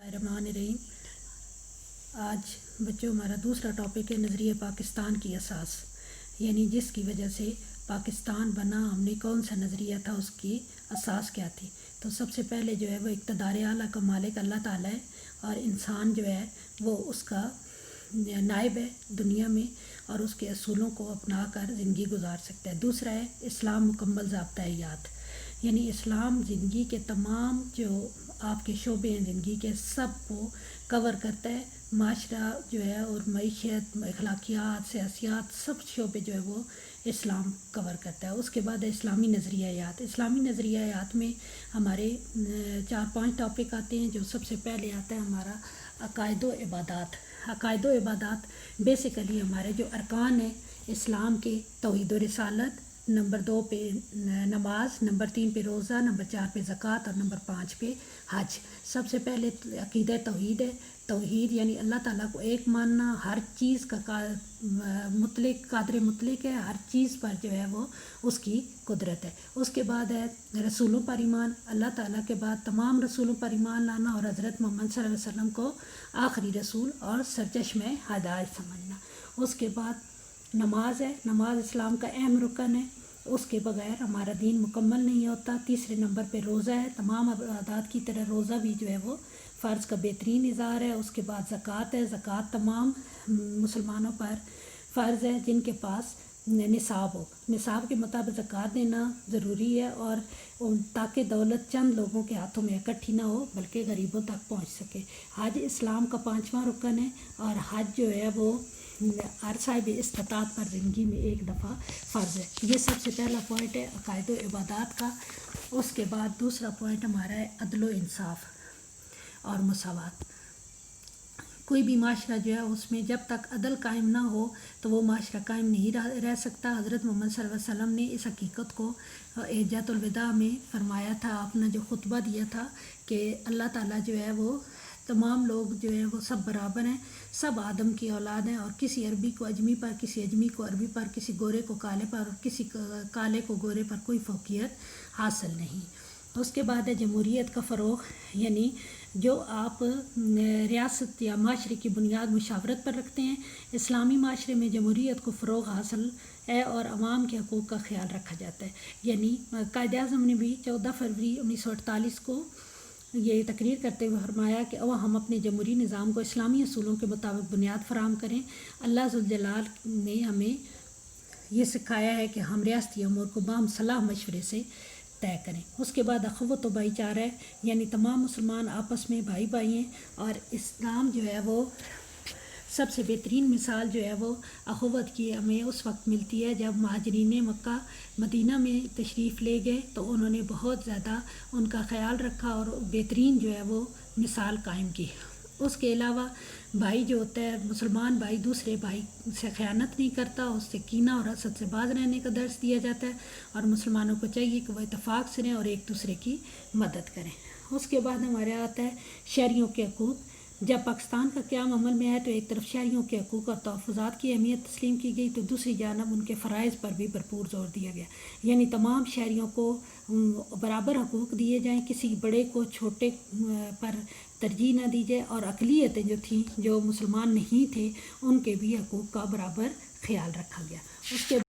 الرحمن الرحیم۔ آج بچوں ہمارا دوسرا ٹاپک ہے نظریہ پاکستان کی اساس، یعنی جس کی وجہ سے پاکستان بنا، ہم نے کون سا نظریہ تھا، اس کی اساس کیا تھی۔ تو سب سے پہلے جو ہے وہ اقتدار اعلیٰ کا مالک اللہ تعالیٰ ہے، اور انسان جو ہے وہ اس کا نائب ہے دنیا میں، اور اس کے اصولوں کو اپنا کر زندگی گزار سکتا ہے۔ دوسرا ہے اسلام مکمل ضابطہ حیات، یعنی اسلام زندگی کے تمام جو آپ کے شعبے ہیں زندگی کے سب کو کور کرتا ہے۔ معاشرہ جو ہے اور معیشت، اخلاقیات، سیاسیات، سب شعبے جو ہے وہ اسلام کور کرتا ہے۔ اس کے بعد ہے اسلامی نظریات۔ اسلامی نظریات میں ہمارے 4-5 ٹاپک آتے ہیں۔ جو سب سے پہلے آتا ہے ہمارا عقائد و عبادات۔ عقائد و عبادات بیسیکلی ہمارے جو ارکان ہیں اسلام کے: توحید و رسالت، نمبر 2 پہ نماز، نمبر 3 پہ روزہ، نمبر 4 پہ زکوٰۃ، اور نمبر 5 پہ حج۔ سب سے پہلے عقیدہ توحید ہے۔ توحید یعنی اللہ تعالیٰ کو ایک ماننا، ہر چیز کا مطلق قادر مطلق ہے، ہر چیز پر جو ہے وہ اس کی قدرت ہے۔ اس کے بعد ہے رسولوں پر ایمان، اللہ تعالیٰ کے بعد تمام رسولوں پر ایمان لانا، اور حضرت محمد صلی اللہ علیہ وسلم کو آخری رسول اور سرچشمہ ہدایت سمجھنا۔ اس کے بعد نماز ہے۔ نماز اسلام کا اہم رکن ہے، اس کے بغیر ہمارا دین مکمل نہیں ہوتا۔ تیسرے نمبر پہ روزہ ہے۔ تمام عبادات کی طرح روزہ بھی جو ہے وہ فرض کا بہترین اظہار ہے۔ اس کے بعد زکوٰۃ ہے۔ زکوٰۃ تمام مسلمانوں پر فرض ہے جن کے پاس نصاب ہو۔ نصاب کے مطابق زکوٰۃ دینا ضروری ہے، اور تاکہ دولت چند لوگوں کے ہاتھوں میں اکٹھی نہ ہو بلکہ غریبوں تک پہنچ سکے۔ حج اسلام کا 5واں رکن ہے، اور حج جو ہے وہ ہر صاحب استطاعت پر زندگی میں ایک دفعہ فرض ہے۔ یہ سب سے پہلا پوائنٹ ہے عقائد و عبادات کا۔ اس کے بعد دوسرا پوائنٹ ہمارا ہے عدل و انصاف اور مساوات۔ کوئی بھی معاشرہ جو ہے اس میں جب تک عدل قائم نہ ہو تو وہ معاشرہ قائم نہیں رہ سکتا۔ حضرت محمد صلی اللہ علیہ وسلم نے اس حقیقت کو حجۃ الوداع میں فرمایا تھا، آپ نے جو خطبہ دیا تھا کہ اللہ تعالیٰ جو ہے وہ تمام لوگ جو ہے وہ سب برابر ہیں، سب آدم کی اولاد ہیں، اور کسی عربی کو اجمی پر، کسی اجمی کو عربی پر، کسی گورے کو کالے پر، اور کسی کالے کو گورے پر کوئی فوقیت حاصل نہیں۔ اس کے بعد ہے جمہوریت کا فروغ، یعنی جو آپ ریاست یا معاشرے کی بنیاد مشاورت پر رکھتے ہیں۔ اسلامی معاشرے میں جمہوریت کو فروغ حاصل ہے اور عوام کے حقوق کا خیال رکھا جاتا ہے۔ یعنی قائد اعظم نے بھی 14 فروری 1948 کو یہ تقریر کرتے ہوئے فرمایا کہ ہم اپنے جمہوری نظام کو اسلامی اصولوں کے مطابق بنیاد فراہم کریں۔ اللہ ذوالجلال نے ہمیں یہ سکھایا ہے کہ ہم ریاستی امور کو باہم صلاح مشورے سے طے کریں۔ اس کے بعد اخوت و بھائی چارہ ہے، یعنی تمام مسلمان آپس میں بھائی بھائی ہیں، اور اسلام جو ہے وہ سب سے بہترین مثال جو ہے وہ اخوت کی ہمیں اس وقت ملتی ہے جب مہاجرین مکہ مدینہ میں تشریف لے گئے تو انہوں نے بہت زیادہ ان کا خیال رکھا اور بہترین جو ہے وہ مثال قائم کی۔ اس کے علاوہ بھائی جو ہوتا ہے، مسلمان بھائی دوسرے بھائی سے خیانت نہیں کرتا، اس سے کینہ اور حسد سے باز رہنے کا درس دیا جاتا ہے، اور مسلمانوں کو چاہیے کہ وہ اتفاق سے رہیں اور ایک دوسرے کی مدد کریں۔ اس کے بعد ہمارے آتا ہے شہریوں کے حقوق۔ جب پاکستان کا قیام عمل میں آیا تو ایک طرف شہریوں کے حقوق اور تحفظات کی اہمیت تسلیم کی گئی، تو دوسری جانب ان کے فرائض پر بھی بھرپور زور دیا گیا، یعنی تمام شہریوں کو برابر حقوق دیے جائیں، کسی بڑے کو چھوٹے پر ترجیح نہ دی جائے، اور اقلیتیں جو تھیں جو مسلمان نہیں تھے ان کے بھی حقوق کا برابر خیال رکھا گیا۔ اس کے